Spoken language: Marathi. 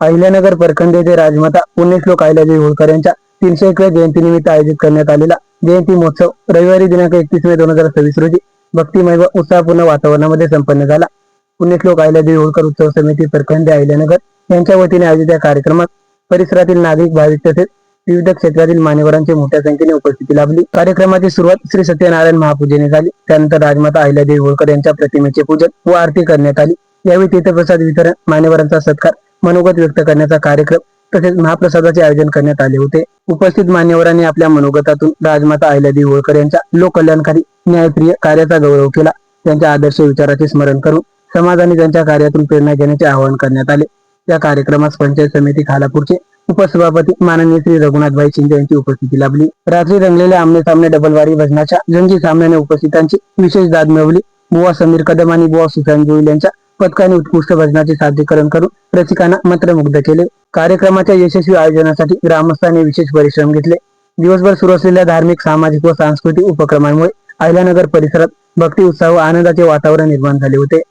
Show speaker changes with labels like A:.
A: अहिल्यानगर प्रखंड येथे राजमाता पुण्यश्लोक अहिल्यादेवी होळकर यांच्या 301व्या जयंतीनिमित्त आयोजित करण्यात आलेला जयंती महोत्सव रविवारी दिनांक 31 मे 2026 रोजी भक्तिमय व उत्साहपूर्ण वातावरणामध्ये संपन्न झाला. पुण्यश्लोक अहिल्यादेवी होळकर उत्सव समिती प्रखंड अहिल्यानगर यांच्या वतीने आयोजित या कार्यक्रमात परिसरातील नागरिक भाविक तसेच विविध क्षेत्रातील मान्यवरांची मोठ्या संख्येने उपस्थिती लाभली. कार्यक्रमाची सुरुवात श्री सत्यनारायण महापूजेने झाली. त्यानंतर राजमाता अहिल्यादेवी होळकर यांच्या प्रतिमेचे पूजन व आरती करण्यात आली. यावेळी तीर्थप्रसाद वितरण, मान्यवरांचा सत्कार, मनोगत व्यक्त करण्याचा कार्यक्रम तसेच महाप्रसादाचे आयोजन करण्यात आले होते. उपस्थित मान्यवरांनी आपल्या मनोगतातून राजमाता अहिल्यादेवी होळकर यांच्या लोककल्याणकारी न्यायप्रिय कार्याचा गौरव केला. त्यांच्या आदर्श विचाराचे स्मरण करून समाजाने त्यांच्या कार्यातून प्रेरणा घेण्याचे आवाहन करण्यात आले. या कार्यक्रमास पंचायत समिती खालापूरचे उपसभापती माननीय श्री रघुनाथभाई शिंदे यांची उपस्थिती लाभली. रात्री रंगलेल्या आमने सामने डबलवारी भजनाच्या जंगी सामन्याने उपस्थितांची विशेष दाद मिळवली. बुवा समीर कदम आणि बुवा सुशांत जोईल यांच्या पथकाने उत्कृष्ट भजनाचे सादरीकरण करून रसिकांना मंत्रमुग्ध केले. कार्यक्रमाच्या यशस्वी आयोजनासाठी ग्रामस्थांनी विशेष परिश्रम घेतले. दिवसभर सुरू असलेल्या धार्मिक, सामाजिक व सांस्कृतिक उपक्रमांमुळे अहिल्यानगर परिसरात भक्ती, उत्साह व आनंदाचे वातावरण निर्माण झाले होते.